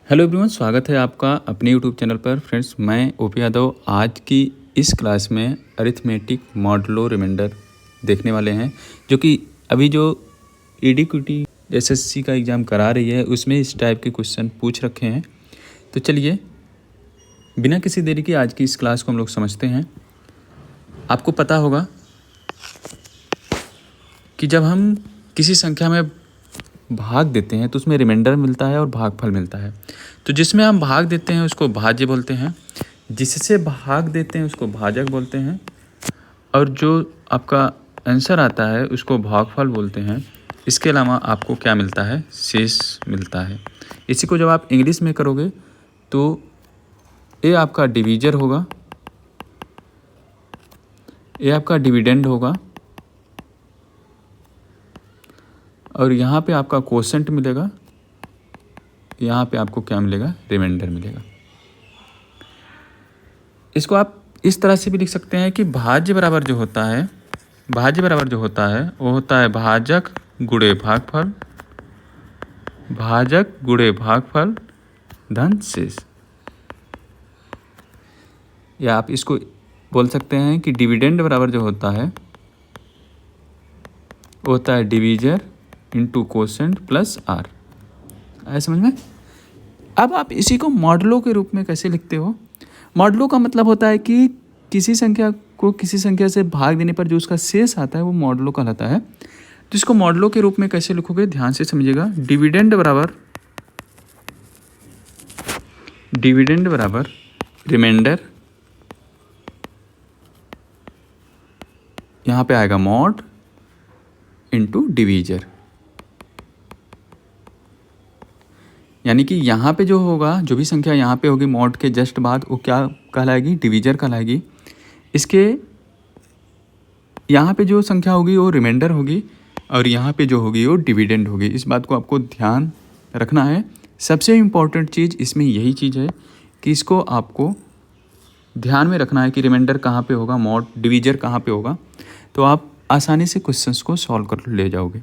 Hello everyone, स्वागत है आपका अपने यूट्यूब चैनल पर। फ्रेंड्स, मैं ओपी यादव। आज की इस क्लास में अरिथमेटिक मॉडुलो रिमाइंडर देखने वाले हैं, जो कि अभी जो ईडीक्यूटी एसएससी का एग्ज़ाम करा रही है उसमें इस टाइप के क्वेश्चन पूछ रखे हैं। तो चलिए बिना किसी देरी के आज की इस क्लास को हम लोग समझते हैं। आपको पता होगा कि जब हम किसी संख्या में भाग देते हैं तो उसमें रिमाइंडर मिलता है और भागफल मिलता है। तो जिसमें हम भाग देते हैं उसको भाज्य बोलते हैं, जिससे भाग देते हैं उसको भाजक बोलते हैं, और जो आपका आंसर आता है उसको भागफल बोलते हैं। इसके अलावा आपको क्या मिलता है? शेष मिलता है। इसी को जब आप इंग्लिश में करोगे तो ये आपका डिवीजर होगा, ये आपका डिविडेंड होगा, और यहाँ पे आपका कोसेंट मिलेगा, यहाँ पे आपको क्या मिलेगा? रिमाइंडर मिलेगा। इसको आप इस तरह से भी लिख सकते हैं कि भाज्य बराबर जो होता है वो होता है भाजक गुणे भागफल, भाजक गुणे भागफल धन शेष। या आप इसको बोल सकते हैं कि डिविडेंड बराबर जो होता है वो होता है divisor into quotient plus R. आया समझ में? अब आप इसी को मॉडुलो के रूप में कैसे लिखते हो? मॉडुलो का मतलब होता है कि किसी संख्या को किसी संख्या से भाग देने पर जो उसका शेष आता है वो मॉडुलो कहलाता है। तो इसको मॉडुलो के रूप में कैसे लिखोगे, ध्यान से समझिएगा। डिविडेंड बराबर रिमाइंडर, यहाँ पे आएगा मॉड इंटू डिवीजर। यानी कि यहाँ पे जो होगा, जो भी संख्या यहाँ पे होगी मॉड के जस्ट बाद, वो क्या कहलाएगी? डिवीजर कहलाएगी। इसके यहाँ पे जो संख्या होगी वो रिमाइंडर होगी, और यहाँ पे जो होगी वो डिविडेंड होगी। इस बात को आपको ध्यान रखना है। सबसे इम्पॉर्टेंट चीज़ इसमें यही चीज़ है कि इसको आपको ध्यान में रखना है कि रिमाइंडर कहाँ पे होगा, मॉड डिवीजर कहाँ पे होगा, तो आप आसानी से क्वेश्चंस को सॉल्व कर ले जाओगे।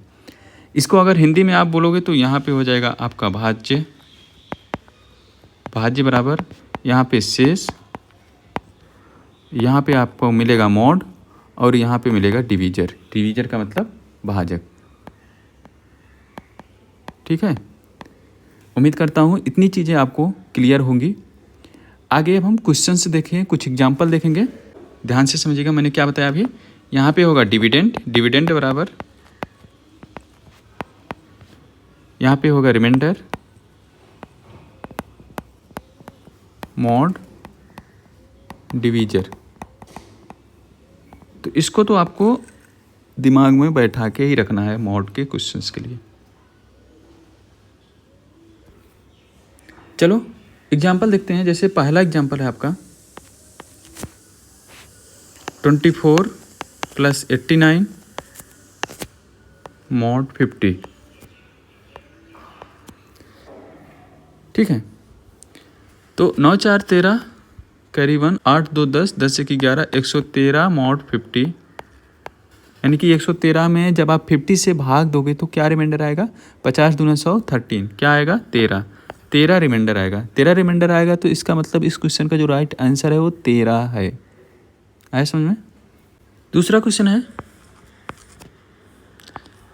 इसको अगर हिंदी में आप बोलोगे तो यहाँ पे हो जाएगा आपका भाज्य बराबर यहाँ पे शेष, यहाँ पे आपको मिलेगा मॉड, और यहाँ पे मिलेगा डिवीजर का मतलब भाजक। ठीक है, उम्मीद करता हूँ इतनी चीज़ें आपको क्लियर होंगी। आगे अब हम क्वेश्चन से देखें, कुछ एग्जाम्पल देखेंगे। ध्यान से समझिएगा मैंने क्या बताया अभी। यहाँ पे होगा डिविडेंड बराबर, यहाँ पे होगा रिमाइंडर मॉड डिवीजर। तो इसको तो आपको दिमाग में बैठा के ही रखना है मॉड के क्वेश्चंस के लिए। चलो एग्जाम्पल देखते हैं। जैसे पहला एग्जाम्पल है आपका 24 + 89 मॉड 50। ठीक है, तो 9 4 13 कैरी 1 8 2 10 10 1 11 113 मॉड 50। यानी कि 113 में जब आप 50 से भाग दोगे तो क्या रिमाइंडर आएगा? 50 दूना 100 13, क्या आएगा? 13 रिमाइंडर आएगा। तो इसका मतलब इस क्वेश्चन का जो राइट आंसर है वो 13 है। आया समझ में? दूसरा क्वेश्चन है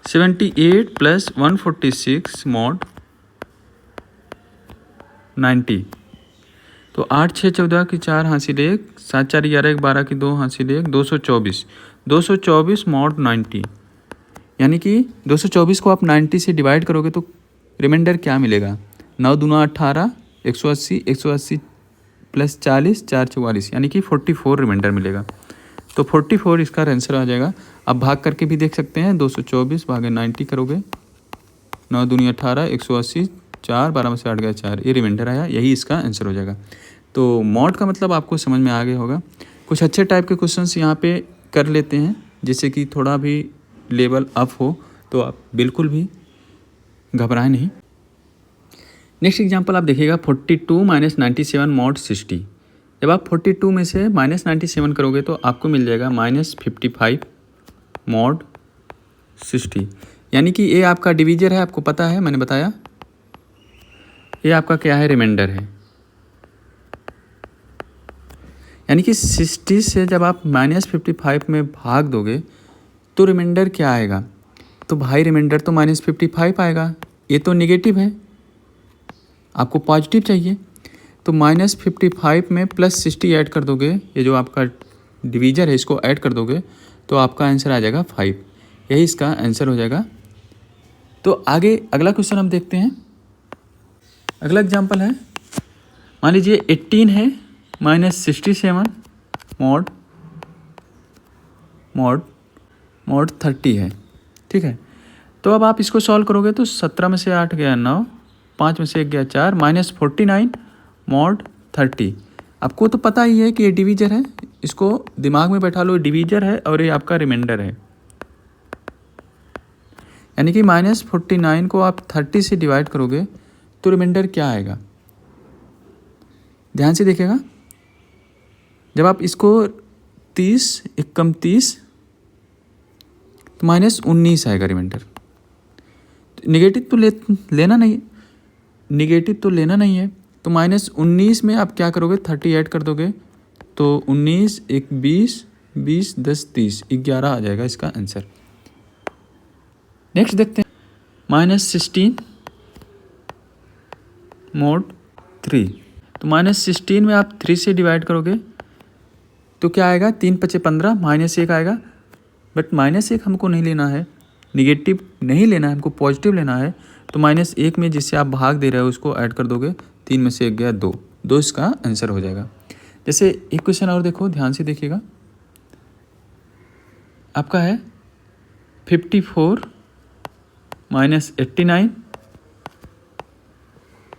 78 + 146 मॉड 90। तो 8 6 14 की 4 हासिल 1, 7 4 11 12 की 2 हासिल 1, 224 मॉड 90। यानी कि 224 को आप 90 से डिवाइड करोगे तो रिमाइंडर क्या मिलेगा? 9 दूना 18, 180 + 40 4 44, यानी कि 44 रिमाइंडर मिलेगा। तो 44 इसका आंसर आ जाएगा। आप भाग करके भी देख सकते हैं। 224 भागे 90 करोगे, 9 दूनी 18, 180 4 12 में से 8 गया 4, ये रिमाइंडर आया, यही इसका आंसर हो जाएगा। तो मॉड का मतलब आपको समझ में आ गया होगा। कुछ अच्छे टाइप के क्वेश्चंस यहाँ पे कर लेते हैं, जिससे कि थोड़ा भी लेवल अप हो, तो आप बिल्कुल भी घबराएं नहीं। नेक्स्ट एग्जांपल आप देखिएगा 42 - 97 मॉड 60। जब आप 42 में से -97 करोगे तो आपको मिल जाएगा -55 मॉड 60। यानी कि ये आपका डिवीजर है, आपको पता है, मैंने बताया। ये आपका क्या है, रिमाइंडर है। यानी कि 60 से जब आप -55 में भाग दोगे तो रिमाइंडर क्या आएगा, तो भाई रिमाइंडर तो -55 आएगा। ये तो नेगेटिव है, आपको पॉजिटिव चाहिए, तो -55 में +60 ऐड कर दोगे, ये जो आपका डिवीजर है इसको ऐड कर दोगे तो आपका आंसर आ जाएगा 5। यही इसका आंसर हो जाएगा। तो आगे अगला क्वेश्चन हम देखते हैं। अगला एग्जांपल है, मान लीजिए 18 है -67 मॉड 30 है, ठीक है। तो अब आप इसको सॉल्व करोगे तो 17 में से 8 गया 9, 5 में से 1 गया 4, -49 मॉड 30। आपको तो पता ही है कि ये डिवीजर है, इसको दिमाग में बैठा लो, डिवीजर है और ये आपका रिमाइंडर है। यानी कि -49 को आप 30 से डिवाइड करोगे तो रिमाइंडर क्या आएगा, ध्यान से देखिएगा। जब आप इसको 30 एक कम 30 तो -19 आएगा रिमाइंडर। नेगेटिव तो लेना नहीं है, नेगेटिव तो लेना नहीं है, तो -19 में आप क्या करोगे, 30 ऐड कर दोगे तो 19 1 20 20 10 30 11 आ जाएगा इसका आंसर। नेक्स्ट देखते हैं, -16 मॉड 3। तो -16 में आप 3 से डिवाइड करोगे तो क्या आएगा, 3 5 15 -1 आएगा। बट -1 हमको नहीं लेना है, निगेटिव नहीं लेना है, हमको पॉजिटिव लेना है। तो -1 में जिससे आप भाग दे रहे हो उसको ऐड कर दोगे, 3 में से 1 गया 2 इसका आंसर हो जाएगा। जैसे एक क्वेश्चन और देखो, ध्यान से देखिएगा। आपका है 54 -89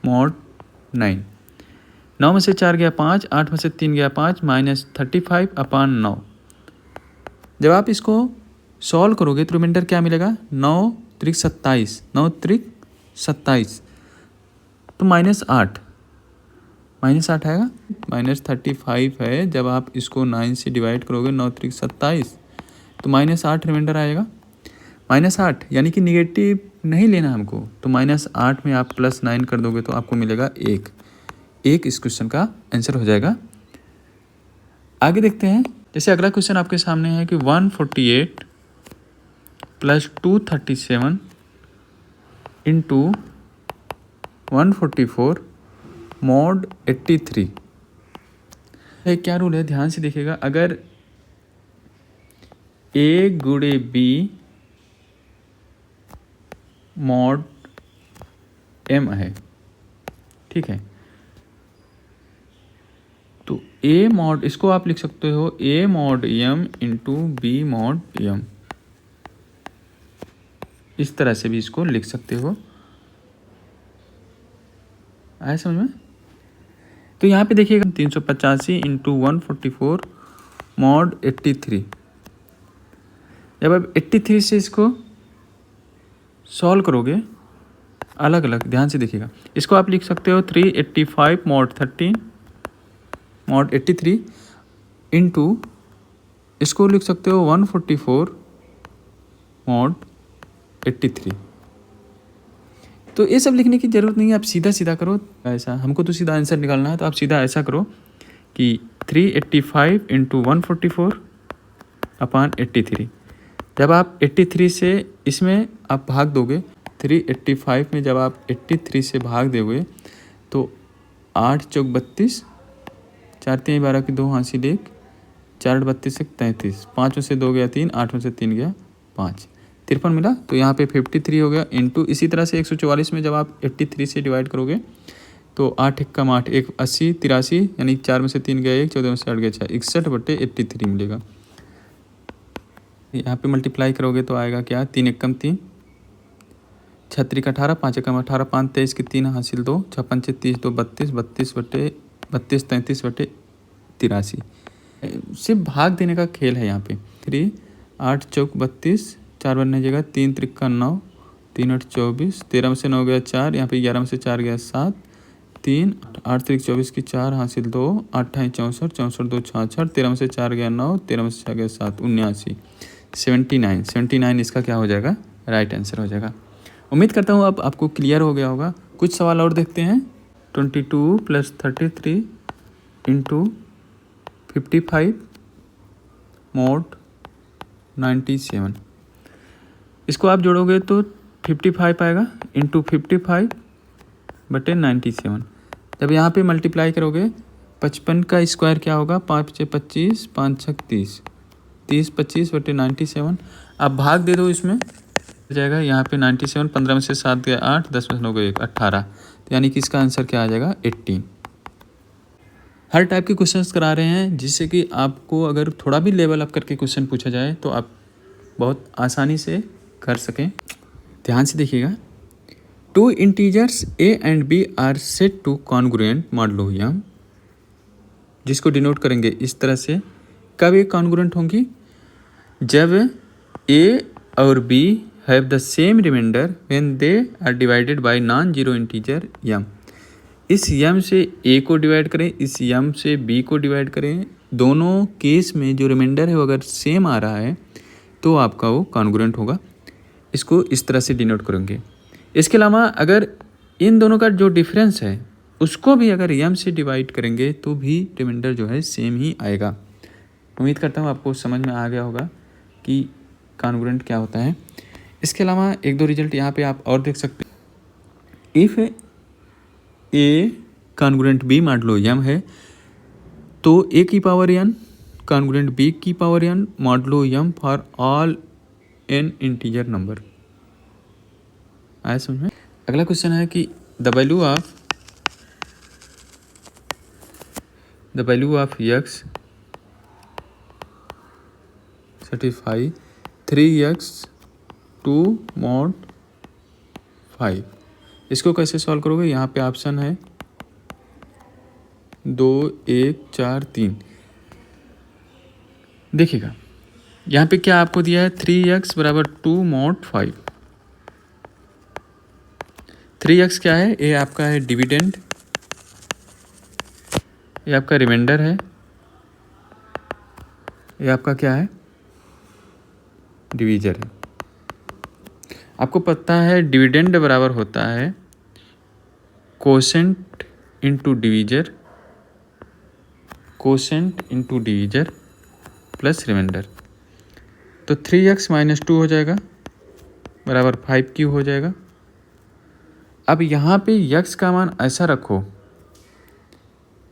मॉड 9। 9 में से 4 गया 5, 8 में से 3 गया 5, -35/9। जब आप इसको सॉल्व करोगे तो रिमाइंडर क्या मिलेगा, 9 त्रिक 27, 9 त्रिक 27 तो -8 आएगा। -35 है, जब आप इसको 9 से डिवाइड करोगे 9 त्रिक 27 तो -8 रिमाइंडर आएगा। -8 यानी कि निगेटिव नहीं लेना हमको, तो -8 में आप +9 कर दोगे तो आपको मिलेगा 1 इस क्वेश्चन का आंसर हो जाएगा। आगे देखते हैं, जैसे अगला क्वेश्चन आपके सामने है कि 148 + 237 × 144 मॉड 83। क्या रूल है, ध्यान से देखिएगा। अगर A गुणे B मॉड M है, ठीक है, तो A मॉड, इसको आप लिख सकते हो A mod M × B mod M, इस तरह से भी इसको लिख सकते हो। आया समझ में? तो यहाँ पे देखिएगा 385 × 144 मॉड 83। जब आप 83 से इसको सॉल्व करोगे अलग अलग, ध्यान से देखिएगा, इसको आप लिख सकते हो 385 मॉड 13 मॉड 83 × इसको लिख सकते हो 144 मॉड 83। तो ये सब लिखने की ज़रूरत नहीं है, आप सीधा सीधा करो। ऐसा हमको तो सीधा आंसर निकालना है, तो आप सीधा ऐसा करो कि 385 × 144/83। जब आप 83 से इसमें आप भाग दोगे, 385 में जब आप 83 से भाग दोगे तो 8 चौक 32, 4 3 12 की 2 हासिल 1, 4 32 से 33, 5 में से 2 गया 3, 8 में से 3 गया 5, 53 मिला। तो यहाँ पे 53 हो गया इंटू, इसी तरह से 144 में जब आप 83 से डिवाइड करोगे तो 8 1 कम 8 1 80 83, यानी 4 में से 3 गया 1, 14 में से 8 गया 6, 61/83 मिलेगा। यहाँ पे मल्टीप्लाई करोगे तो आएगा क्या, 3 1 कम 3, 6 3 18, 5 1 18, 5 23 की 3 हासिल 2, 6 5 30 2 32, 32 33 सिर्फ भाग देने का खेल है यहाँ पे। 3 8 चौक 32, 4 बनने जगह 3 त्रिक्का 9, 3 8 24, 13 में से 9 गया 4, यहाँ पे 11 में से 4 गया 7, 3 8 त्रिक 24 की 4 हासिल 2, 8 64 64 2 66, 13 में से 4 गया 9, 13 में से 4 गया 7, 79 79 इसका क्या हो जाएगा, राइट आंसर हो जाएगा। उम्मीद करता हूँ अब आपको क्लियर हो गया होगा। कुछ सवाल और देखते हैं। 22 + 33 × 55 mod 97। इसको आप जोड़ोगे तो 55 आएगा इंटू 55/97। जब यहाँ पे मल्टीप्लाई करोगे 55 का स्क्वायर क्या होगा, 5 × 25, 5 × 30, 30/25/97। आप भाग दे दो, इसमें हो जाएगा यहाँ पे 97, 15 में से 7 गया 8, 10 में से 9 गया 1, 18। तो यानी कि इसका आंसर क्या आ जाएगा 18। हर टाइप के क्वेश्चंस करा रहे हैं जिससे कि आपको अगर थोड़ा भी लेवल अप करके क्वेश्चन पूछा जाए तो आप बहुत आसानी से कर सकें। ध्यान से देखिएगा। 2 integers a and b are set to congruent modulo m, जिसको डिनोट करेंगे इस तरह से। कब ये कॉन्ग्रुएंट होंगी, जब a और b have the same remainder when they are divided by non zero integer m. इस यम से a को डिवाइड करें, इस यम से b को डिवाइड करें, दोनों केस में जो रिमाइंडर है वो अगर सेम आ रहा है तो आपका वो कॉन्ग्रुएंट होगा। इसको इस तरह से डिनोट करेंगे। इसके अलावा अगर इन दोनों का जो डिफरेंस है उसको भी अगर यम से डिवाइड करेंगे तो भी रिमाइंडर जो है सेम ही आएगा। उम्मीद करता हूँ आपको समझ में आ गया होगा कि कॉन्ग्रुएंट क्या होता है। इसके अलावा 1-2 रिजल्ट यहाँ पे आप और देख सकते हैं। If a congruent b modulo m है तो a की पावर n कॉन्ग्रुएंट b की power n modulo m for all n integer number. आया समझ में। अगला क्वेश्चन है कि the value of x satisfy 3x 2 mod 5। इसको कैसे सॉल्व करोगे, यहाँ पे ऑप्शन है 2 1 4 3। देखिएगा यहाँ पे क्या आपको दिया है, 3x = 2 mod 5। 3x क्या है, ये आपका है डिविडेंड, ये आपका रिमाइंडर है, ये आपका क्या है डिवीजर है। आपको पता है डिविडेंड बराबर होता है quotient into divisor, quotient into divisor plus remainder. तो 3x - 2 हो जाएगा बराबर 5q हो जाएगा। अब यहाँ पे x का मान ऐसा रखो,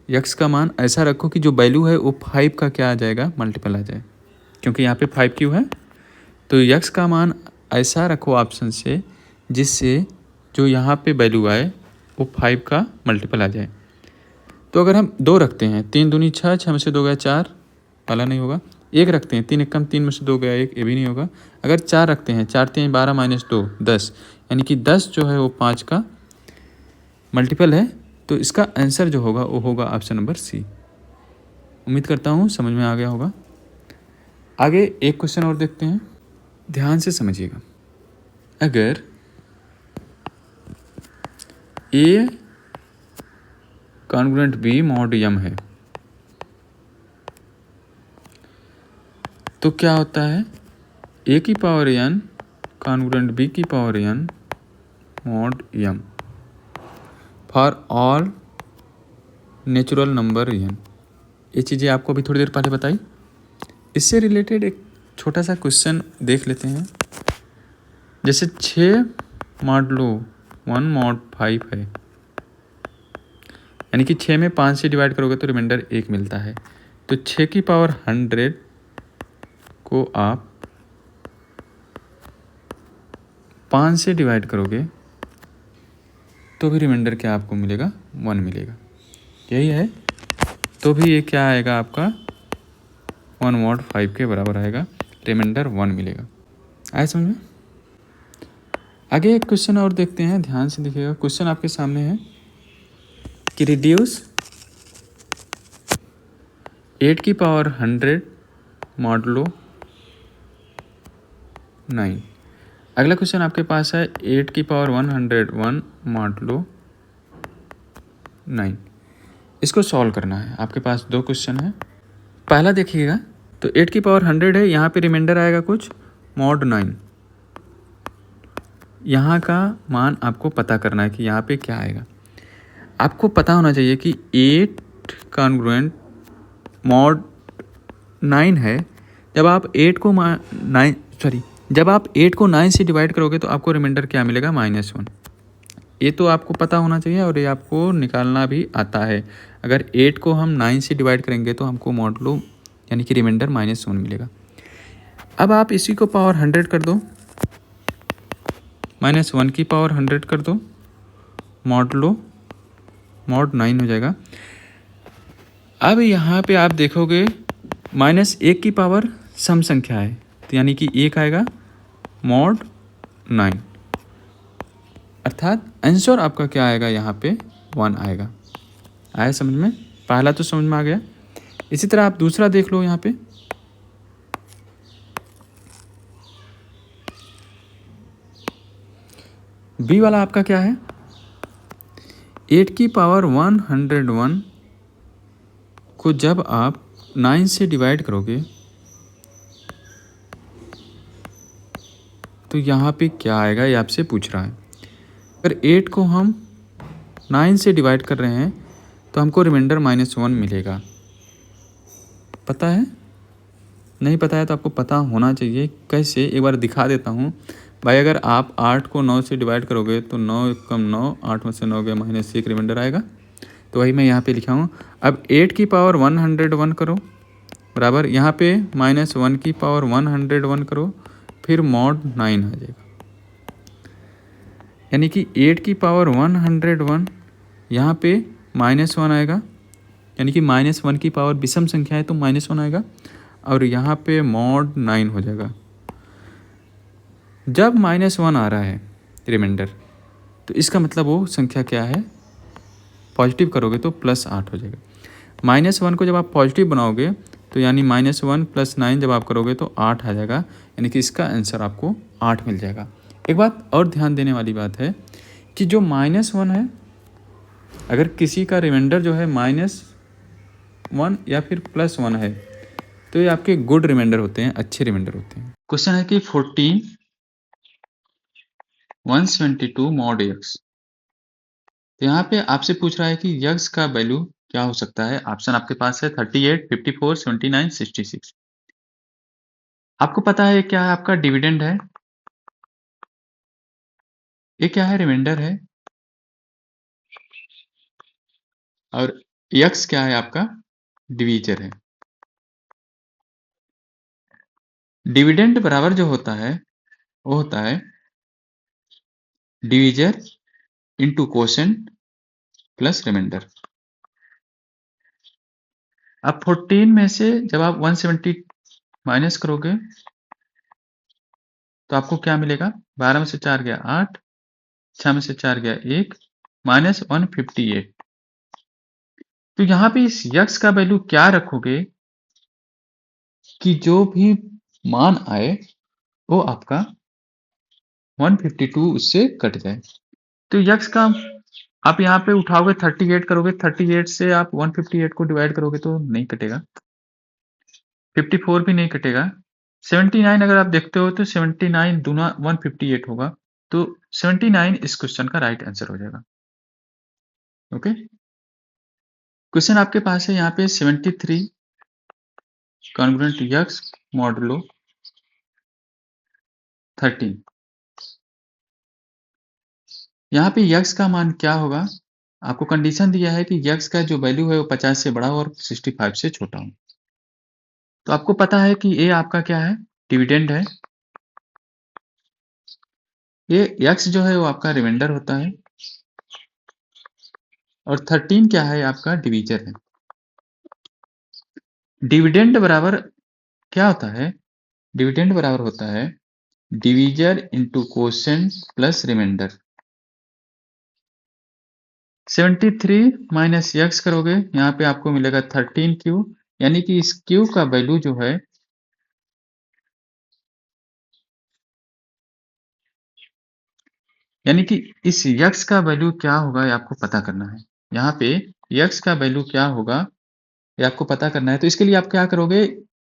x का मान ऐसा रखो कि जो वैल्यू है वो 5 का क्या आ जाएगा, मल्टीपल आ जाए, क्योंकि यहाँ पे 5q है। तो x का मान ऐसा रखो ऑप्शन से जिससे जो यहाँ पे वैल्यू आए वो 5 का मल्टीपल आ जाए। तो अगर हम 2 रखते हैं, 3 दूनी 6, 6 में से 2 गया 4, वाला नहीं होगा। 1 रखते हैं, 3 एकम 3 में से 2 गया 1, ये भी नहीं होगा। अगर 4 रखते हैं, 4 3 12 - 2 10, यानी कि 10 जो है वो 5 का मल्टीपल है। तो इसका आंसर जो होगा वो होगा ऑप्शन नंबर सी। उम्मीद करता हूँ समझ में आ गया होगा। आगे एक क्वेश्चन और देखते हैं, ध्यान से समझिएगा। अगर a congruent b mod m है तो क्या होता है, a की पावर n कॉन्ग्रुएंट b की power n mod m for all natural number n। ये चीज़ें आपको अभी थोड़ी देर पहले बताई। इससे रिलेटेड एक छोटा सा क्वेश्चन देख लेते हैं। जैसे 6 मॉडलो 1 mod 5 है, यानी कि 6 में 5 से डिवाइड करोगे तो रिमाइंडर 1 मिलता है। तो 6 की पावर 100 को आप 5 से डिवाइड करोगे तो भी रिमाइंडर क्या आपको मिलेगा, 1 मिलेगा। यही है, तो भी ये क्या आएगा आपका 1 mod 5 के बराबर आएगा, रिमाइंडर 1 मिलेगा। आया समझ में। आगे एक क्वेश्चन और देखते हैं, ध्यान से देखिएगा। क्वेश्चन आपके सामने है कि रिड्यूस 8 की पावर 100 मॉडलो 9। अगला क्वेश्चन आपके पास है 8 की पावर 101 मॉडलो 9। इसको सॉल्व करना है। आपके पास 2 क्वेश्चन है। पहला देखिएगा, तो 8 की पावर 100 है, यहाँ पे रिमाइंडर आएगा कुछ mod 9। यहाँ का मान आपको पता करना है कि यहाँ पे क्या आएगा। आपको पता होना चाहिए कि 8 कॉन्ग्रुएंट मॉड 9 है। जब आप 8 को 9 से डिवाइड करोगे तो आपको रिमाइंडर क्या मिलेगा, -1। ये तो आपको पता होना चाहिए और ये आपको निकालना भी आता है। अगर 8 को हम 9 से डिवाइड करेंगे तो हमको मॉडलो यानी कि रिमाइंडर -1 मिलेगा। अब आप इसी को पावर 100 कर दो, -1 की पावर 100 कर दो, मॉड 9 हो जाएगा। अब यहाँ पे आप देखोगे -1 की पावर सम संख्या है, तो यानी कि 1 आएगा मॉड 9, अर्थात आंसर आपका क्या आएगा, यहाँ पे 1 आएगा। आया समझ में? पहला तो समझ में आ गया। इसी तरह आप दूसरा देख लो। यहाँ पे बी वाला आपका क्या है, 8 की पावर 101 को जब आप 9 से डिवाइड करोगे तो यहाँ पे क्या आएगा, ये आपसे पूछ रहा है। अगर 8 को हम 9 से डिवाइड कर रहे हैं तो हमको रिमाइंडर -1 मिलेगा। पता है? नहीं पता है तो आपको पता होना चाहिए। कैसे, एक बार दिखा देता हूँ भाई। अगर आप 8 को 9 से डिवाइड करोगे तो 9 कम 9, 8 में से 9 गया -1 रिमाइंडर आएगा। तो वही मैं यहाँ पे लिखा हूँ। अब 8 की पावर 101 करो बराबर, यहाँ पे -1 की पावर 101 करो, फिर मॉड 9 आ जाएगा। यानी कि 8 की पावर 101 यहाँ पे -1 आएगा, यानी कि -1 की पावर विषम संख्या है तो -1 आएगा, और यहाँ पे मॉड 9 हो जाएगा। जब -1 आ रहा है रिमाइंडर तो इसका मतलब वो संख्या क्या है, पॉजिटिव करोगे तो +8 हो जाएगा। -1 को जब आप पॉजिटिव बनाओगे तो यानी -1 + 9 जब आप करोगे तो 8 आ जाएगा, यानी कि इसका आंसर आपको 8 मिल जाएगा। एक बात और ध्यान देने वाली बात है कि जो -1 है, अगर किसी का रिमाइंडर जो है -1 या फिर +1 है तो ये आपके गुड रिमाइंडर होते हैं, अच्छे रिमाइंडर होते हैं। क्वेश्चन है कि 14 172 मॉड x, तो यहाँ पे आपसे पूछ रहा है कि यक्स का वैल्यू क्या हो सकता है। ऑप्शन आपके पास है 38, 54, 79, 66। आपको पता है क्या है, आपका डिविडेंड है, ये क्या है, रिमाइंडर है, और यक्स क्या है, आपका डिवीजर है। डिविडेंड बराबर जो होता है वो होता है divisor into quotient plus remainder. अब 14 में से जब आप 170 माइनस करोगे तो आपको क्या मिलेगा, 12 में से 4 गया 8, 6 में से 4 गया 1, -158। तो यहाँ पे इस यक्स का वैल्यू क्या रखोगे कि जो भी मान आए वो आपका 152 उससे कट जाए। तो यक्स का आप यहाँ पे उठाओगे 38 करोगे, 38 से आप 158 को डिवाइड करोगे तो नहीं कटेगा, 54 भी नहीं कटेगा, 79 अगर आप देखते हो तो 79 दूना 158 होगा, तो 79 इस क्वेश्चन का राइट आंसर हो जाएगा। ओके, क्वेश्चन आपके पास है यहाँ पे 73 कॉन्ग्रुएंट यक्स मॉडुलो 13। यहाँ पे यक्स का मान क्या होगा, आपको कंडीशन दिया है कि यक्स का जो वैल्यू है वो 50 से बड़ा हो और 65 से छोटा हो। तो आपको पता है कि ये आपका क्या है, डिविडेंड है, ये यक्स जो है वो आपका रिमाइंडर होता है, और 13 क्या है, आपका डिवीजर है। डिविडेंड बराबर क्या होता है, डिविडेंड बराबर होता है divisor into quotient plus remainder. 73 minus यक्स करोगे, यहाँ पे आपको मिलेगा 13 क्यू, यानी कि इस क्यू का वैल्यू जो है यानी कि इस यक्स का वैल्यू क्या होगा ये आपको पता करना है। यहाँ पे यक्स का वैल्यू क्या होगा ये आपको पता करना है। तो इसके लिए आप क्या करोगे,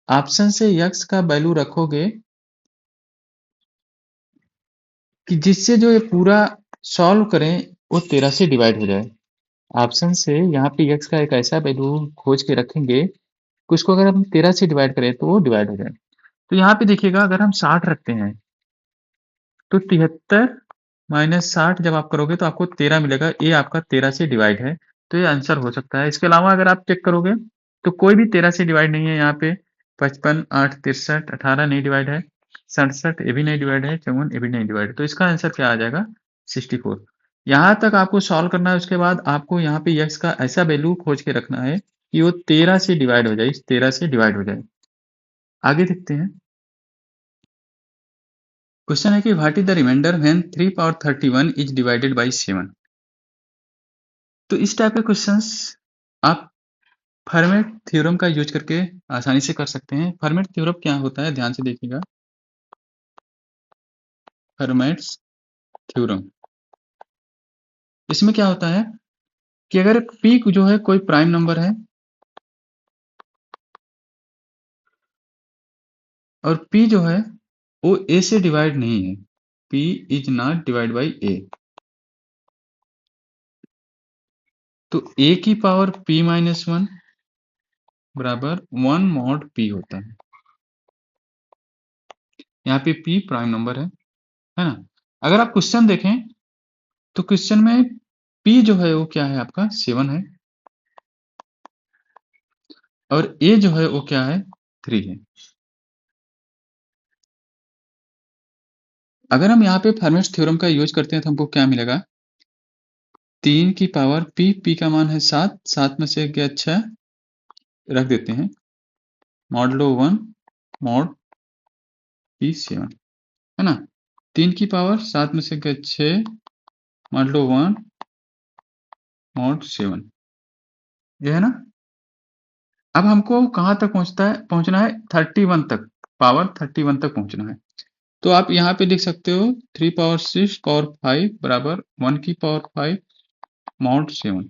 ऑप्शन से यक्स का वैल्यू रखोगे कि जिससे जो ये पूरा सॉल्व करें वो 13 से डिवाइड हो जाए। ऑप्शन से यहाँ पे x का एक ऐसा वैल्यू खोज के रखेंगे कि उसको अगर हम 13 से डिवाइड करें तो वो डिवाइड हो जाए। तो यहाँ पे देखिएगा अगर हम 60 रखते हैं तो 73 माइनस 60 जब आप करोगे तो आपको 13 मिलेगा। ये आपका 13 से डिवाइड है, तो ये आंसर हो सकता है। इसके अलावा अगर आप चेक करोगे तो कोई भी 13 से डिवाइड नहीं है यहाँ पे। 55, 8, 63, 18 नहीं डिवाइड है, 67 ये भी नहीं डिवाइड है, 54 ये भी नहीं डिवाइड है। तो इसका आंसर क्या आ जाएगा? 64। यहाँ तक आपको सॉल्व करना है। उसके बाद आपको यहाँ पे x का ऐसा वैल्यू खोज के रखना है कि वो 13 से डिवाइड हो जाए, इस 13 से डिवाइड हो जाए। आगे देखते हैं। क्वेश्चन है कि what is the remainder when 3 power 31 is divided by 7। तो इस टाइप के क्वेश्चंस आप फर्मेट थ्योरम का यूज करके आसानी से कर सकते हैं। फर्मेट थ्योरम क्या होता है, ध्यान से देखिएगा। फर्मेट्स थ्योरम, इसमें क्या होता है कि अगर p जो है कोई प्राइम नंबर है और p जो है वो a से डिवाइड नहीं है, p is not divide by a, तो a की पावर p माइनस 1 बराबर 1 मॉड p होता है। यहाँ पे p प्राइम नंबर है ना। अगर आप क्वेश्चन देखें तो क्वेश्चन में p जो है वो क्या है आपका 7 है और a जो है वो क्या है 3 है। अगर हम यहाँ पे फर्मेट थ्योरम का यूज करते हैं तो हमको क्या मिलेगा? 3 की पावर p का मान है 7, 7 में से क्या 6 रख देते हैं, मॉडलो 1 मॉड p 7 है ना। 3 की पावर 7 में से क्या 6 मॉडलो 1 मॉड 7, ये है ना। अब हमको कहाँ तक पहुंचना है 31 तक, पावर 31 तक पहुंचना है। तो आप यहाँ पे लिख सकते हो 3 पावर 6 पावर 5 बराबर 1 की पावर 5 मॉड 7।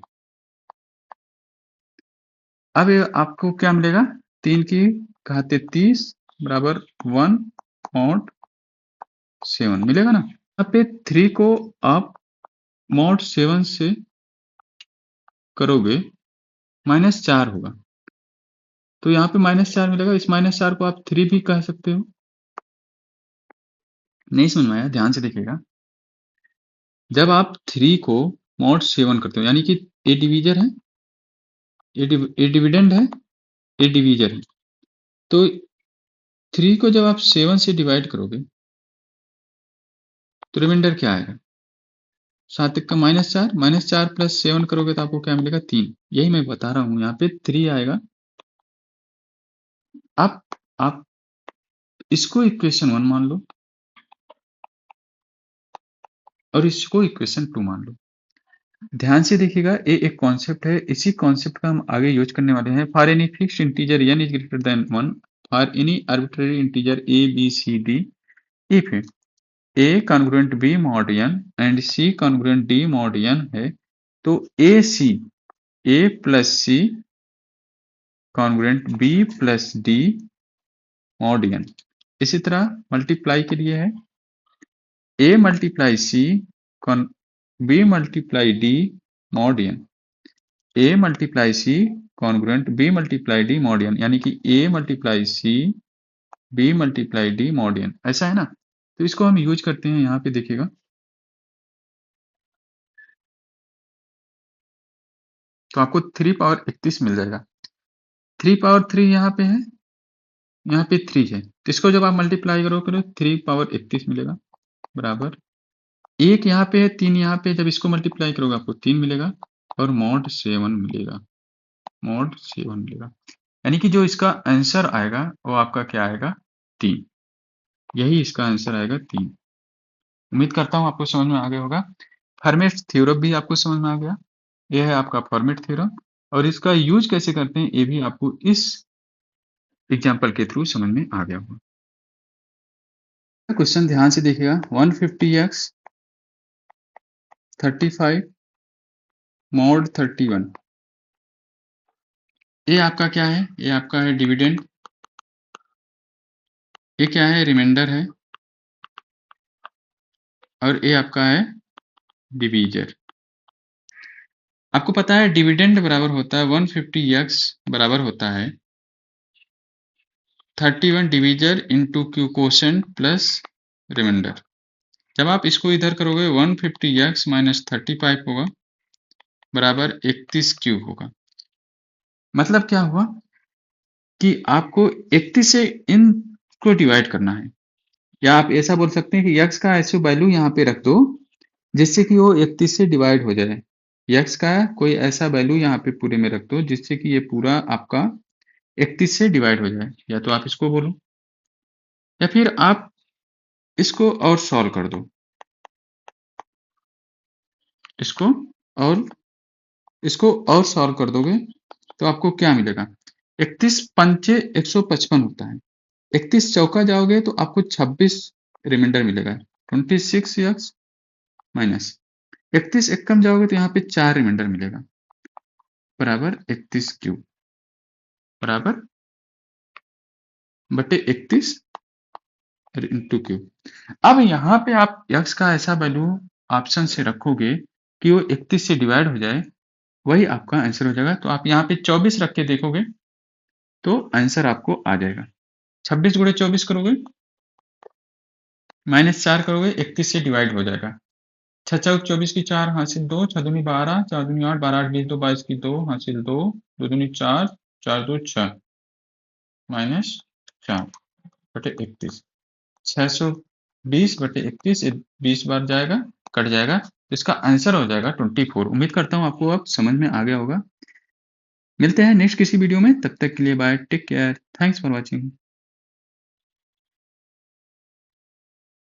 अब ये आपको क्या मिलेगा? 3 की घाते 30 बराबर 1 मॉड 7 मिलेगा ना। यहाँ पे 3 को आप मॉड 7 से करोगे -4 होगा, तो यहाँ पे -4 मिलेगा। इस -4 को आप 3 भी कह सकते हो। नहीं समझ में आया? ध्यान से देखिएगा। जब आप 3 को मॉड 7 करते हो यानी कि ए डिवीजर है, ए डिविडेंड है, ए डिवीजर है, तो 3 को जब आप 7 से डिवाइड करोगे तो रिमाइंडर क्या आएगा? 7 का -4, -4 प्लस 7 करोगे तो आपको क्या मिलेगा? 3। यही मैं बता रहा हूँ, यहाँ पे 3 आएगा। आप इसको इक्वेशन 1 मान लो और इसको इक्वेशन 2 मान लो। ध्यान से देखिएगा, ये एक कॉन्सेप्ट है, इसी कॉन्सेप्ट का हम आगे यूज करने वाले हैं। For any fixed integer n is greater than 1 for any arbitrary integer a b c d if a congruent b mod n and c congruent d mod n है, तो a plus c congruent b plus d mod n। इसी तरह multiply के लिए है a multiply c b multiply d mod n, a multiply c congruent b multiply d mod n, यानी कि a multiply c b multiply d mod n, ऐसा है ना। तो इसको हम यूज करते हैं, यहाँ पे देखिएगा। तो आपको 3 पावर 31 मिल जाएगा। 3 पावर 3 यहाँ पे है, यहाँ पे 3 है, तो इसको जब आप मल्टीप्लाई करोगे तो 3 पावर 31 मिलेगा बराबर, एक यहाँ पे है 3 यहाँ पे, जब इसको मल्टीप्लाई करोगे आपको 3 मिलेगा और मॉड 7 मिलेगा, मॉड 7 मिलेगा। यानी कि जो इसका आंसर आएगा वो आपका क्या आएगा? 3। यही इसका आंसर आएगा 3। उम्मीद करता हूँ आपको समझ में आ गया होगा। फर्मेट थ्योरम भी आपको समझ में आ गया। यह है आपका फर्मेट थ्योरम और इसका यूज कैसे करते हैं ये भी आपको इस एग्जाम्पल के थ्रू समझ में आ गया होगा। क्वेश्चन ध्यान से देखिएगा। 150x 35 मॉड 31, ये आपका क्या है? ये आपका है डिविडेंड, ये क्या है? रिमाइंडर है, और ये आपका है डिवीजर। आपको पता है डिविडेंड बराबर होता है 150x बराबर होता है 31 divisor into Q quotient plus remainder. जब आप इसको इधर करोगे 150x माइनस 35 होगा बराबर 31 क्यू होगा। मतलब क्या हुआ कि आपको 31 से इन को डिवाइड करना है, या आप ऐसा बोल सकते हैं कि x का ऐसे वैल्यू यहाँ पे रख दो जिससे कि वो 31 से डिवाइड हो जाए। x का कोई ऐसा वैल्यू यहाँ पे पूरे में रख दो जिससे कि ये पूरा आपका 31 से डिवाइड हो जाए, या तो आप इसको बोलो या फिर आप इसको और सॉल्व कर दो, इसको और इसको और सॉल्व कर दोगे तो आपको क्या मिलेगा। 31 पंचे 155 होता है, 31 चौका जाओगे तो आपको 26 रिमाइंडर मिलेगा 26x माइनस 31 एकम जाओगे तो यहाँ पे 4 रिमाइंडर मिलेगा बराबर 31 क्यू बराबर बटे 31 इंटू क्यू। अब यहाँ पे आप x का ऐसा वैल्यू ऑप्शन से रखोगे कि वो 31 से डिवाइड हो जाए, वही आपका आंसर हो जाएगा। तो आप यहाँ पे 24 रख के देखोगे तो आंसर आपको आ जाएगा। 26 गुणे 24 करोगे माइनस 4 करोगे 31 से डिवाइड हो जाएगा। 6 चौक 24 की 4 हासिल 2, 6 दूनी 12, 4 दूनी 8, 12 8 20 2 22 की 2 हासिल 2, 2 दूनी 4, 4 2 6 माइनस 4 बटे 31। 620 बटे 31 20 बार जाएगा कट जाएगा, तो इसका आंसर हो जाएगा 24। उम्मीद करता हूँ आपको अब समझ में आ गया होगा। मिलते हैं नेक्स्ट किसी वीडियो में, तब तक के लिए bye, take care, thanks for watching.